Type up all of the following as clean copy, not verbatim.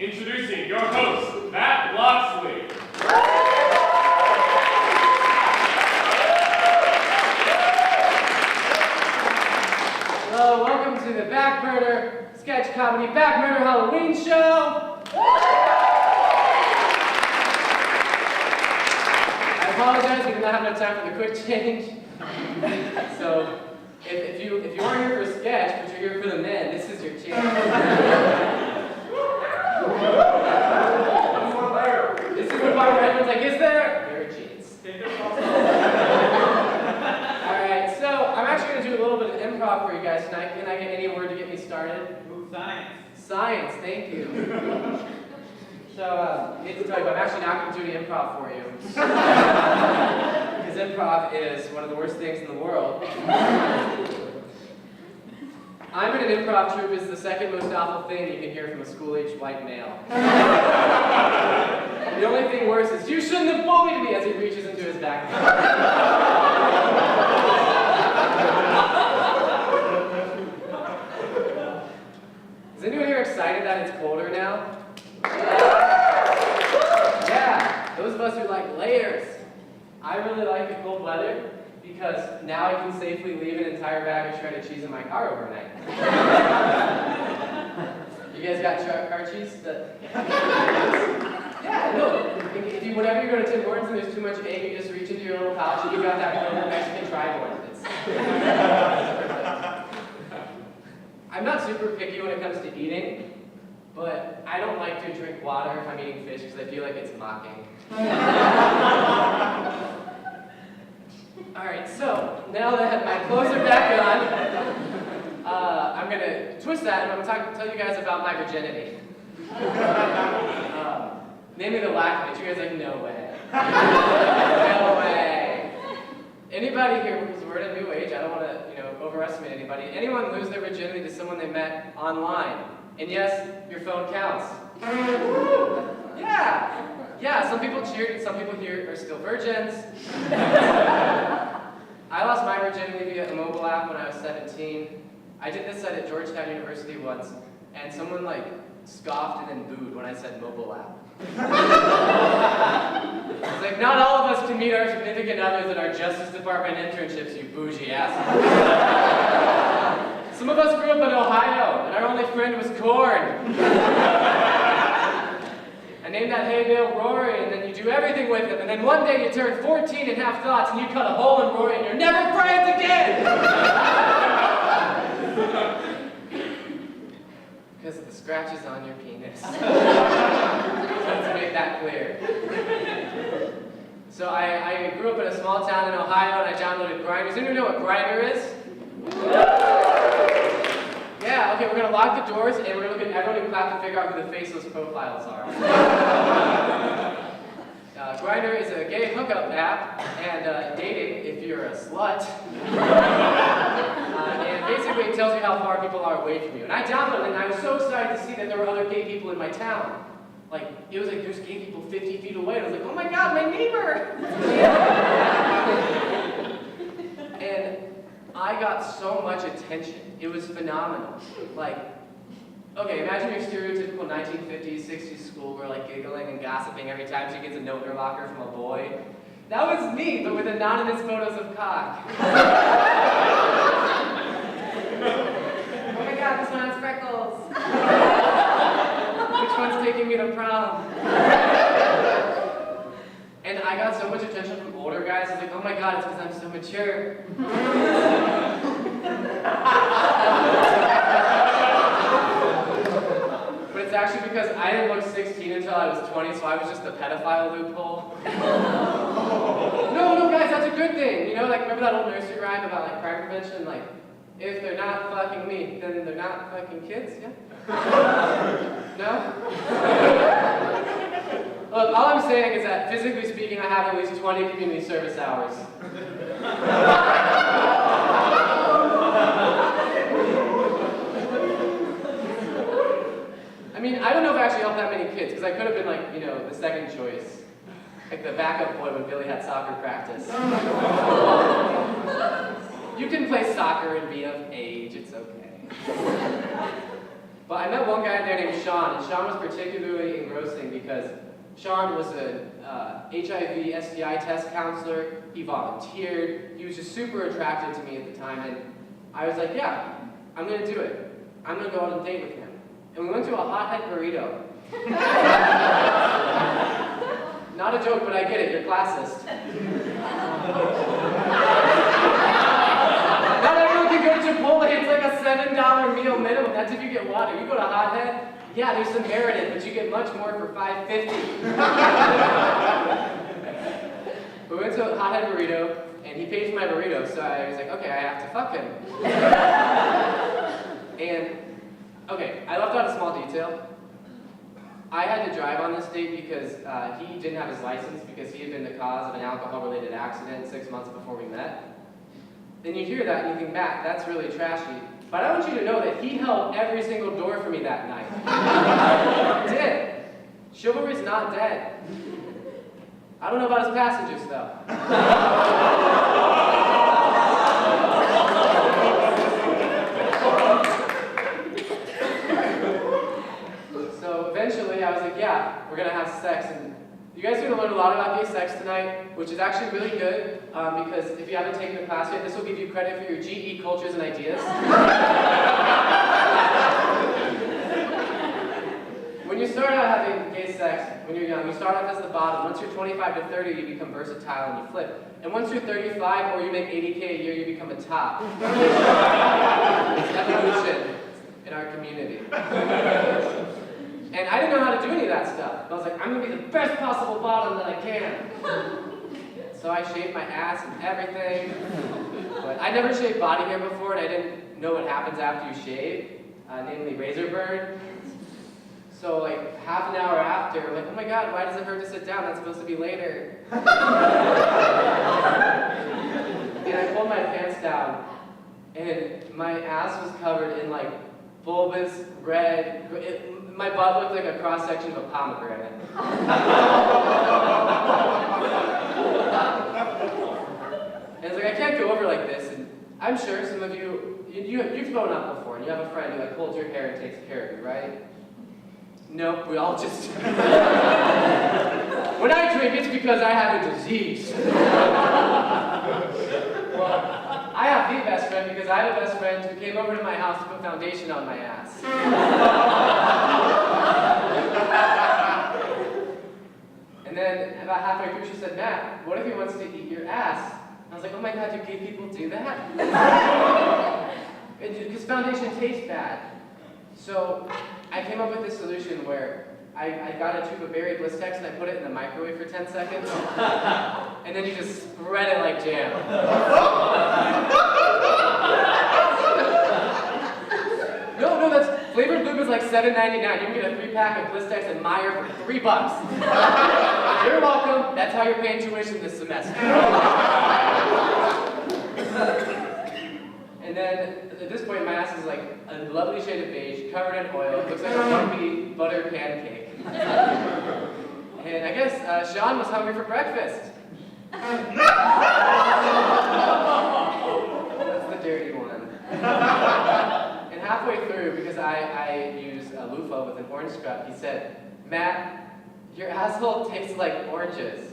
Introducing your host, Matt Loxley. Hello, welcome to the Backburner Sketch Comedy Backburner Halloween Show. I apologize, we did not have enough time for the quick change. So, if you aren't here for a sketch, but you're here for the men, this is your chance. This is the part where everyone's like, is there? There are cheats. Alright, so I'm actually going to do a little bit of improv for you guys tonight. Can I get any word to get me started? Science. Science, thank you. So, I need to tell you, but I'm actually not going to do any improv for you. Because improv is one of the worst things in the world. I'm in an improv troupe is the second most awful thing you can hear from a school-aged white male. The only thing worse is, you shouldn't have bullied me, as he reaches into his backpack. Is anyone here excited that it's colder now? Yeah, those of us who like layers. I really like the cold weather because now I can safely leave an entire bag of shredded cheese in my car overnight. You guys got car cheese? Yeah, no. If you, whenever you go to Tim Hortons and there's too much egg, you just reach into your little pouch and you got that little Mexican tri-born. It's I'm not super picky when it comes to eating, but I don't like to drink water if I'm eating fish because I feel like it's mocking. Alright, so now that my clothes are back on, I'm going to twist that and I'm going to tell you guys about my virginity. Namely the lack of it. You guys are like, no way. No way. Anybody here, because we're in a new age, I don't want to, overestimate anybody. Anyone lose their virginity to someone they met online? And yes, your phone counts. Yeah, some people cheered and some people here are still virgins. I lost my virginity via a mobile app when I was 17. I did this at Georgetown University once, and someone scoffed and then booed when I said mobile app. It's like, not all of us can meet our significant others at our Justice Department internships, you bougie assholes. Some of us grew up in Ohio, and our only friend was corn. I named that hay bale Rory, and then you do everything with him, and then one day you turn 14 and have thoughts, and you cut a hole in Rory, and you're never friends again! Because of the scratches on your penis. Let's make that clear. So I grew up in a small town in Ohio, and I downloaded Grindr. Does anyone know what Grindr is? Yeah, okay, we're going to lock the doors, and we're going to look at everyone and clap to figure out who the faceless profiles are. Grindr is a gay hookup app, and dating if you're a slut. And basically it tells you how far people are away from you. And I downloaded it, and I was so excited to see that there were other gay people in my town. It was like there's gay people 50 feet away, and I was like, oh my god, my neighbor! And I got so much attention. It was phenomenal. Okay, imagine your stereotypical 1950s, 60s schoolgirl giggling and gossiping every time she gets a note in her locker from a boy. That was me, but with anonymous photos of cock. Oh my god, this one has freckles. Which one's taking me to prom? And I got so much attention from older guys, I was like, oh my god, it's because I'm so mature. But it's actually because I didn't look 16 until I was 20, so I was just a pedophile loophole. No, guys, that's a good thing. Remember that old nursery rhyme about crime prevention? If they're not fucking me, then they're not fucking kids, yeah? No? Look, all I'm saying is that, physically speaking, I have at least 20 community service hours. I don't know if I actually helped that many kids, because I could have been the second choice. The backup boy when Billy had soccer practice. You can play soccer and be of age, it's okay. But I met one guy there named Sean, and Sean was particularly engrossing because Sean was an HIV, STI test counselor. He volunteered. He was just super attracted to me at the time, and I was like, yeah, I'm gonna do it. I'm gonna go on a date with him. And we went to a hothead burrito. Not a joke, but I get it, you're classist. Not everyone can go to Chipotle, it's like a $7 meal minimum. That's if you get water. You go to Hothead, yeah, there's some merit in it, but you get much more for $5.50. We went to a Hothead burrito, and he paid for my burrito, so I was like, okay, I have to fuck him. And, okay, I left out a small detail. I had to drive on this date because he didn't have his license because he had been the cause of an alcohol-related accident 6 months before we met. Then you hear that and you think, Matt, that's really trashy. But I want you to know that he held every single door for me that night. He did. Chivalry's not dead. I don't know about his passengers, though. So eventually I was like, yeah, we're gonna have sex. And you guys are gonna learn a lot about gay sex tonight, which is actually really good, because if you haven't taken the class yet, this will give you credit for your GE cultures and ideas. When you start out having gay sex, when you're young, you start off as the bottom. Once you're 25 to 30, you become versatile and you flip. And once you're 35 or you make 80K a year, you become a top. It's evolution in our community. And I didn't know how to do any of that stuff. I was like, I'm gonna be the best possible bottom that I can. So I shaved my ass and everything. But I never shaved body hair before, and I didn't know what happens after you shave, namely razor burn. So like half an hour after, I'm like, oh my god, why does it hurt to sit down? That's supposed to be later. And I pulled my pants down, and my ass was covered in like bulbous red. My butt looked like a cross-section of a pomegranate. And it's like, I can't go over like this. And I'm sure some of you've grown up before, and you have a friend who like holds your hair and takes care of you, right? Nope, we all just... When I drink, it's because I have a disease. Well, I have the best friend because I have a best friend who came over to my house to put foundation on my ass. And then about halfway through, she said, Matt, what if he wants to eat your ass? I was like, oh my god, do gay people do that? Because foundation tastes bad. So I came up with this solution where I got a tube of berry Blistex and I put it in the microwave for 10 seconds. And then you just spread it like jam. No, that's flavored lube is like $7.99. You can get a 3-pack of Blistex and Meyer for $3. You're welcome. That's how you're paying tuition this semester. And then at this point, my ass is like a lovely shade of beige, covered in oil. It looks like a lumpy butter pancake. And I guess Sean was hungry for breakfast. That's the dirty one. And halfway through, because I use a loofah with an orange scrub, he said, Matt, your asshole tastes like oranges.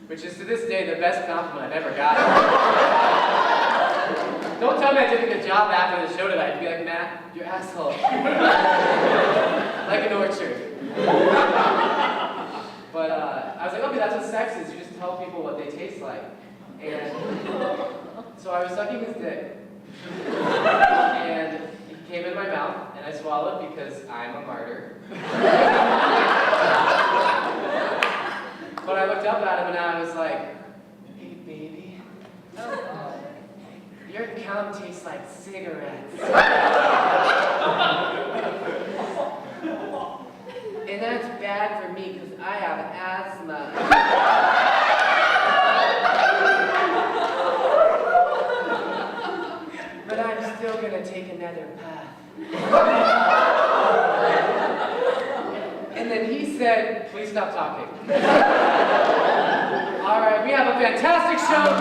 Which is to this day the best compliment I've ever gotten. Don't tell me I did a good job after the show tonight. You'd be like, Matt, your asshole. Like an orchard. But I was like, okay, that's what sex is. You just tell people what they taste like. And so I was sucking his dick. And he came in my mouth, and I swallowed because I'm a martyr. But I looked up at him and I was like, hey, baby. Your cum tastes like cigarettes. And that's bad for me because I have asthma. But I'm still gonna take another puff. And then he said, please stop talking. All right, we have a fantastic show.